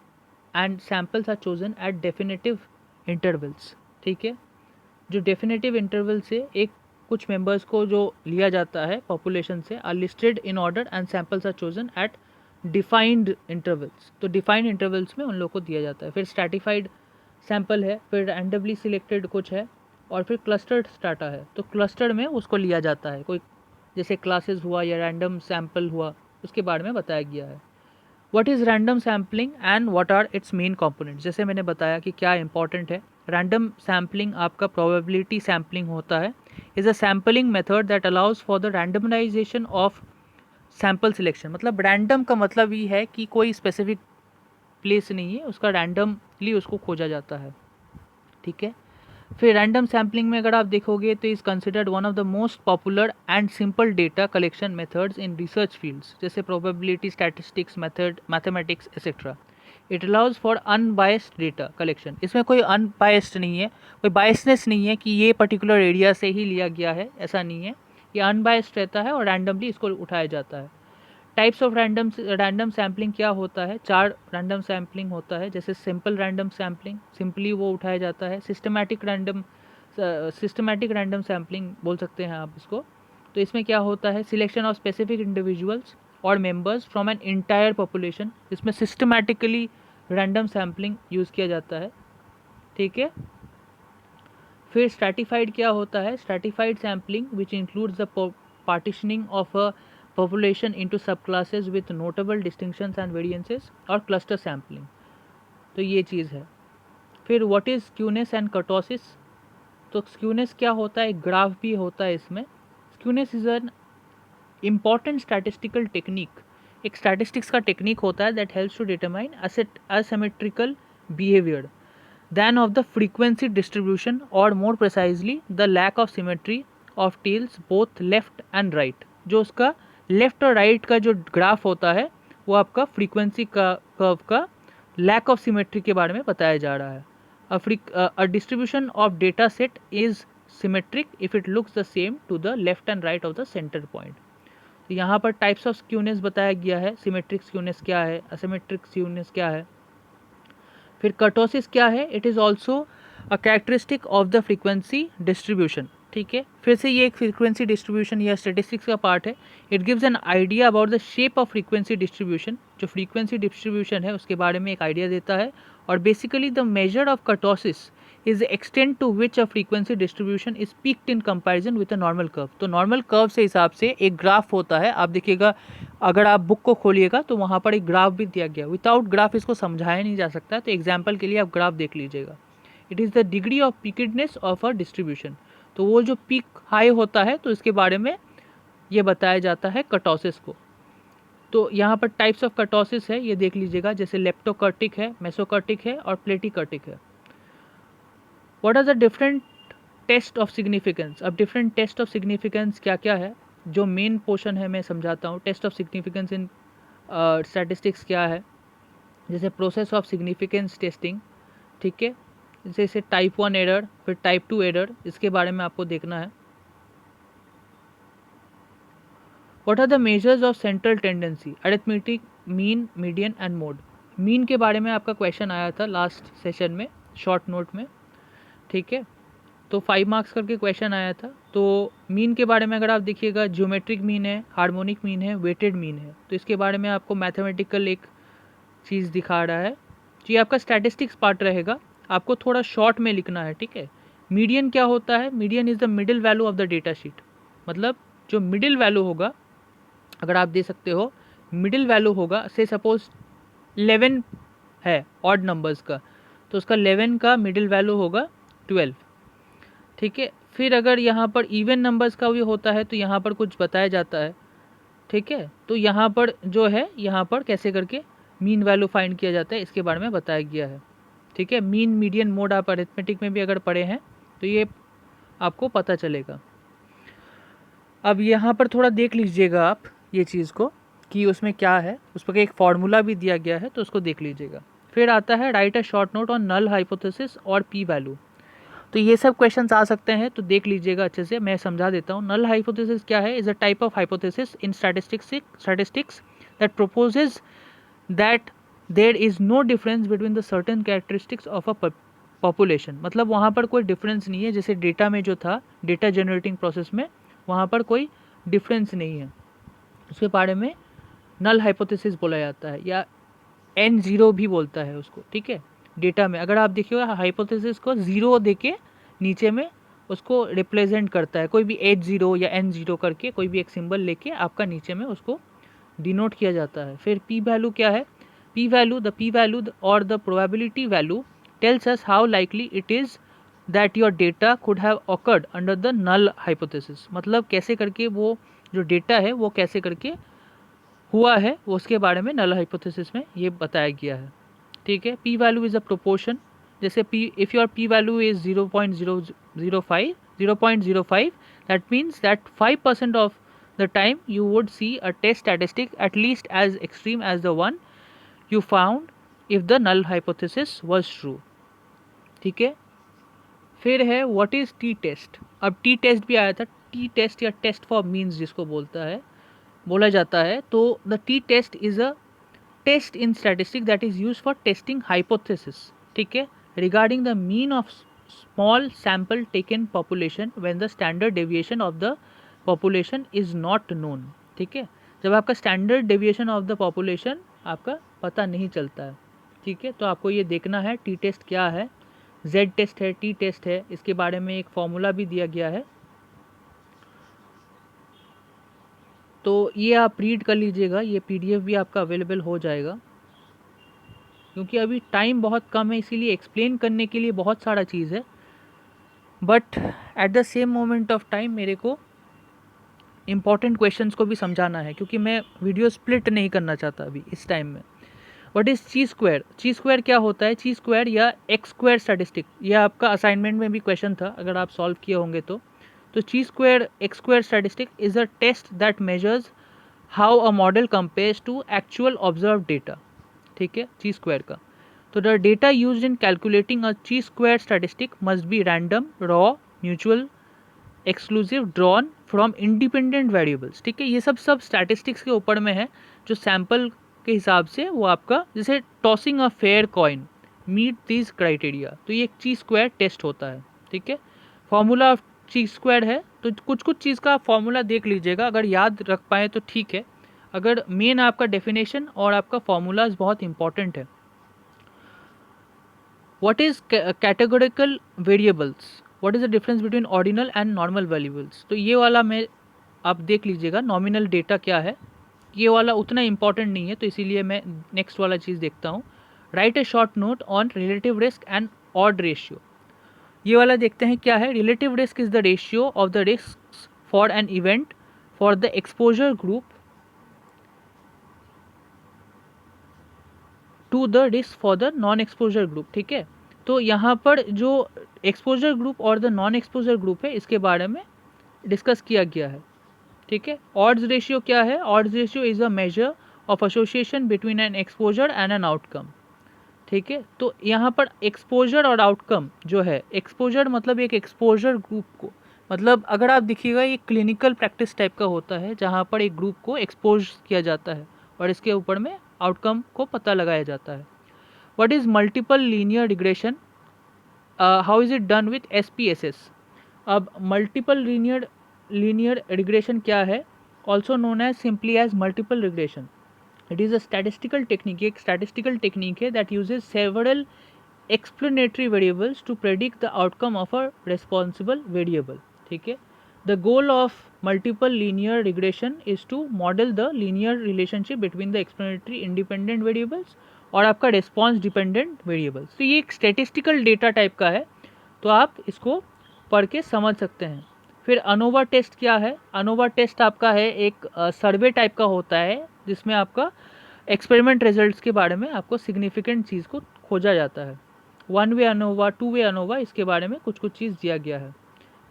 and samples are chosen at definitive intervals. ठीक है, जो डेफिनेटिव इंटरवल से एक कुछ मेंबर्स को जो लिया जाता है पॉपुलेशन से, are listed in order and samples are chosen at defined intervals, तो डिफाइंड इंटरवल्स में उन लोग को दिया जाता है। फिर स्ट्रैटिफाइड सैंपल है, फिर रैंडमली सिलेक्टेड कुछ है, और फिर क्लस्टर्ड डाटा है। तो क्लस्टर्ड में उसको लिया जाता है, कोई जैसे क्लासेस हुआ या रैंडम सैंपल हुआ, उसके बारे में बताया गया है। What is random sampling and what are its main components. जैसे मैंने बताया कि क्या इंपॉर्टेंट है। रैंडम सैम्पलिंग आपका प्रोबेबिलिटी सैम्पलिंग होता है, is a sampling method that allows for the randomisation of sample selection. मतलब रैंडम का मतलब ये है कि कोई स्पेसिफिक प्लेस नहीं है, उसका रैंडमली उसको खोजा जाता है, ठीक है। फिर रैंडम सैम्पलिंग में अगर आप देखोगे तो is considered one of the most popular and simple data collection methods in research fields, जैसे probability, statistics method, mathematics etcetera. It allows for unbiased data collection. इसमें कोई अनबायस्ड नहीं है, कोई बायसनेस नहीं है कि ये पर्टिकुलर एरिया से ही लिया गया है, ऐसा नहीं है। ये अनबायस्ड रहता है और रैंडमली इसको उठाया जाता है। टाइप्स ऑफ रैंडम सैम्पलिंग क्या होता है, 4 रैंडम सैम्पलिंग होता है। जैसे सिंपल रैंडम सैम्पलिंग, सिंपली वो उठाया जाता है। सिस्टमैटिक रैंडम सैम्पलिंग बोल सकते हैं आप इसको। तो इसमें क्या होता है, सिलेक्शन ऑफ स्पेसिफिक इंडिविजुअल्स और members from an entire population. इसमें सिस्टमैटिकली रैंडम सैम्पलिंग यूज़ किया जाता है, ठीक है। फिर स्ट्रैटिफाइड क्या होता है, stratified sampling which includes the partitioning of a population into subclasses with notable distinctions and variances, और cluster sampling। तो ये चीज़ है। फिर what is skewness and kurtosis। तो skewness क्या होता है, एक ग्राफ भी होता है इसमें। skewness is an important statistical technique, एक statistics का टेक्निक होता है that helps to determine asymmetrical behavior than of the frequency distribution, or more precisely the lack of symmetry of tails both left and right। जो उसका left और right का जो graph होता है वो आपका फ्रीक्वेंसी का कर्व का लैक ऑफ सिमेट्री के बारे में बताया जा रहा है। A distribution of data set is symmetric if it looks the same to the left and right of the centre point. तो यहाँ पर टाइप्स ऑफ स्क्यूनेस बताया गया है, सिमेट्रिक स्क्यूनेस क्या है, असिमेट्रिक स्क्यूनेस क्या है। फिर कर्टोसिस क्या है, it is also a characteristic of the frequency distribution, ठीक है। फिर से ये एक फ्रीक्वेंसी डिस्ट्रीब्यूशन या स्टेटिस्टिक्स का पार्ट है। It gives an idea about the shape of frequency distribution. जो फ्रीक्वेंसी डिस्ट्रीब्यूशन है उसके बारे में एक आइडिया देता है। और basically the measure of kurtosis is the extent to which a frequency distribution is peaked in comparison with a normal curve. तो नॉर्मल कर्व से हिसाब से एक ग्राफ होता है, आप देखिएगा अगर आप बुक को खोलिएगा तो वहाँ पर एक ग्राफ भी दिया गया। विदाउट ग्राफ इसको समझाया नहीं जा सकता, तो एग्जाम्पल के लिए आप ग्राफ देख लीजिएगा। It is the degree of peakedness of a distribution. तो वो जो पीक हाई होता है तो इसके बारे में ये बताया जाता है कर्टोसिस को। तो यहाँ पर टाइप्स ऑफ कर्टोसिस है, ये देख लीजिएगा, जैसे लेप्टोकर्टिक है, मेसोकर्टिक है और प्लेटिकर्टिक है। What are the different test of significance. अब डिफरेंट टेस्ट ऑफ सिग्निफिकेंस क्या क्या है, जो मेन पोर्शन है मैं समझाता हूँ। Test of significance in statistics क्या है, जैसे प्रोसेस ऑफ सिग्निफिकेंस टेस्टिंग, ठीक है। जैसे टाइप 1 एरर, फिर टाइप 2 एरर, इसके बारे में आपको देखना है। What are the measures of central tendency, arithmetic, mean, median and mode. Mean के बारे में आपका क्वेश्चन आया था लास्ट सेशन में शॉर्ट नोट में, ठीक है। तो 5 मार्क्स करके क्वेश्चन आया था। तो मीन के बारे में अगर आप देखिएगा, ज्योमेट्रिक मीन है, हार्मोनिक मीन है, वेटेड मीन है। तो इसके बारे में आपको मैथमेटिकल एक चीज़ दिखा रहा है। तो ये आपका स्टैटिस्टिक्स पार्ट रहेगा, आपको थोड़ा शॉर्ट में लिखना है, ठीक है। मीडियन क्या होता है, median is the middle value of the data sheet. मतलब जो मिडिल वैल्यू होगा, अगर आप दे सकते हो मिडिल वैल्यू होगा, से सपोज 11 है ऑड नंबर्स का, तो उसका 11 का मिडिल वैल्यू होगा 12, ठीक है। फिर अगर यहाँ पर इवन नंबर्स का भी होता है तो यहाँ पर कुछ बताया जाता है, ठीक है। तो यहाँ पर जो है, यहाँ पर कैसे करके मीन वैल्यू फाइंड किया जाता है इसके बारे में बताया गया है, ठीक है। मीन, मीडियन, मोड आप अरिथमेटिक में भी अगर पढ़े हैं तो ये आपको पता चलेगा। अब यहाँ पर थोड़ा देख लीजिएगा आप ये चीज़ को कि उसमें क्या है, उस पर एक फार्मूला भी दिया गया है, तो उसको देख लीजिएगा। फिर आता है write a short note on null hypothesis और पी वैल्यू। तो ये सब क्वेश्चंस आ सकते हैं, तो देख लीजिएगा अच्छे से, मैं समझा देता हूँ। नल हाइपोथेसिस क्या है, is a type of hypothesis in statistics that proposes that there is no difference between the certain characteristics of a population. मतलब वहाँ पर कोई डिफरेंस नहीं है, जैसे डेटा में जो था, डेटा जनरेटिंग प्रोसेस में वहाँ पर कोई डिफरेंस नहीं है, उसके बारे में नल हाइपोथेसिस बोला जाता है, या N0 भी बोलता है उसको, ठीक है। डेटा में अगर आप देखिएगा हाइपोथेसिस को 0 देके नीचे में उसको रिप्रेजेंट करता है, कोई भी H0 या N0 करके कोई भी एक सिंबल लेके आपका नीचे में उसको डिनोट किया जाता है। फिर पी वैल्यू क्या है? पी वैल्यू और the probability value tells us how likely it is that your data could have occurred under the null hypothesis. मतलब कैसे करके वो जो डेटा है वो कैसे करके हुआ है वो उसके बारे में नल हाइपोथेसिस में ये बताया गया है, ठीक है। P value is a proportion, जैसे P if your P value is 0.005 that means that 5% of the time you would see a test statistic at least as extreme as the one you found if the null hypothesis was true, ठीक है। फिर है what is T test. अब T test भी आया था, T test या test for means जिसको बोला जाता है। तो the T test is a test in statistic that is use for testing hypothesis, ठीक है, regarding the mean of small sample taken population when the standard deviation of the population is not known, ठीक है। जब आपका standard deviation of the population आपका पता नहीं चलता है, ठीक है। तो आपको ये देखना है टी टेस्ट क्या है, जेड टेस्ट है, टी टेस्ट है, इसके बारे में एक फॉर्मूला भी दिया गया है। तो ये आप रीड कर लीजिएगा, ये पीडीएफ भी आपका अवेलेबल हो जाएगा। क्योंकि अभी टाइम बहुत कम है इसीलिए एक्सप्लेन करने के लिए बहुत सारा चीज़ है, but at the same moment of time मेरे को इम्पॉर्टेंट क्वेश्चंस को भी समझाना है, क्योंकि मैं वीडियो स्प्लिट नहीं करना चाहता अभी इस टाइम में। व्हाट इज़ ची स्क्वायर? ची स्क्वायर क्या होता है? ची स्क्वायर या एक्स स्क्वायर स्टैटिस्टिक, यह आपका असाइनमेंट में भी क्वेश्चन था अगर आप सॉल्व किए होंगे तो chi square X square statistic is a test that measures how a model compares to actual observe data, ठीक है, ची स्क्वायर का। तो the data used in calculating a chi square statistic must be random, raw, mutual exclusive, drawn from independent variables, ठीक है। ये सब statistics के ऊपर में है, जो सैम्पल के हिसाब से वो आपका, जैसे tossing a fair coin meet this criteria. तो ये एक ची स्क्वायर टेस्ट होता है, ठीक है। फॉर्मूला ऑफ ची स्क्वायर है, तो कुछ चीज़ का फॉर्मूला देख लीजिएगा, अगर याद रख पाए तो ठीक है, अगर मेन आपका डेफिनेशन और आपका फॉर्मूलाज बहुत इंपॉर्टेंट है। What is categorical variables? What is the difference between ordinal and normal variables? तो ये वाला मैं आप देख लीजिएगा, नॉमिनल डेटा क्या है, ये वाला उतना इंपॉर्टेंट नहीं है, तो इसीलिए मैं नेक्स्ट वाला चीज़ देखता हूँ। Write a short note on relative risk and odd ratio, ये वाला देखते हैं क्या है। Relative risk is the ratio of the risk for an event for the exposure group to the risk for the non exposure group, ठीक है। तो यहाँ पर जो एक्सपोजर ग्रुप और द नॉन एक्सपोजर ग्रुप है इसके बारे में डिस्कस किया गया है, ठीक है। ऑड्स रेशियो क्या है? Odds ratio is a measure of association between N exposure and an outcome, ठीक है। तो यहाँ पर एक्सपोजर और आउटकम जो है, एक्सपोजर मतलब एक एक्सपोजर ग्रुप को, मतलब अगर आप देखिएगा ये क्लिनिकल प्रैक्टिस टाइप का होता है जहाँ पर एक ग्रुप को एक्सपोज किया जाता है और इसके ऊपर में आउटकम को पता लगाया जाता है। What is multiple linear regression? How is it done with SPSS? अब मल्टीपल लीनियर रिग्रेशन क्या है? Also known as simply as multiple regression. It is a statistical technique, एक स्टैटिस्टिकल टेक्निक है that uses several explanatory variables to predict the outcome of a responsible variable, ठीक है। The goal of multiple linear regression is to model the linear relationship between the explanatory independent variables और आपका response dependent variables। तो ये एक statistical data type का है, तो आप इसको पढ़ के समझ सकते हैं। फिर अनोवा टेस्ट क्या है? अनोवा टेस्ट आपका है एक सर्वे टाइप का होता है जिसमें आपका एक्सपेरिमेंट रिजल्ट्स के बारे में आपको सिग्निफिकेंट चीज़ को खोजा जाता है। One way ANOVA, two way ANOVA, इसके बारे में कुछ चीज़ दिया गया है।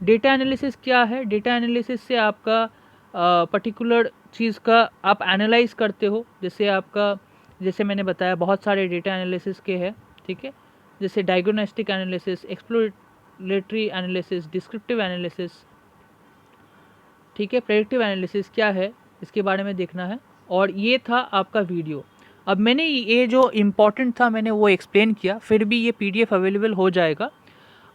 डेटा एनालिसिस क्या है? डेटा एनालिसिस से आपका पर्टिकुलर चीज़ का आप एनालाइज करते हो, जैसे मैंने बताया बहुत सारे डेटा एनालिसिस के हैं, ठीक है, जैसे diagnostic analysis, exploratory analysis, descriptive analysis, ठीक है। प्रेडिक्टिव एनालिसिस क्या है इसके बारे में देखना है। और ये था आपका वीडियो। अब मैंने ये जो इम्पोर्टेंट था मैंने वो एक्सप्लेन किया, फिर भी ये PDF अवेलेबल हो जाएगा,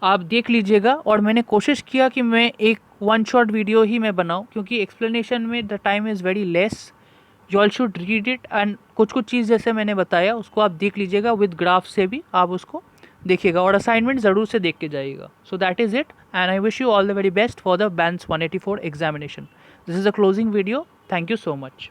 आप देख लीजिएगा। और मैंने कोशिश किया कि मैं एक वन शॉट वीडियो ही मैं बनाऊं, क्योंकि एक्सप्लेनेशन में the time is very less, you all should read it and कुछ कुछ चीज़ जैसे मैंने बताया उसको आप देख लीजिएगा, विद ग्राफ से भी आप उसको देखिएगा और असाइनमेंट ज़रूर से देख के जाइएगा. So that is it and I wish you all the very best for the banns 184 examination. This is a closing video. Thank you so much.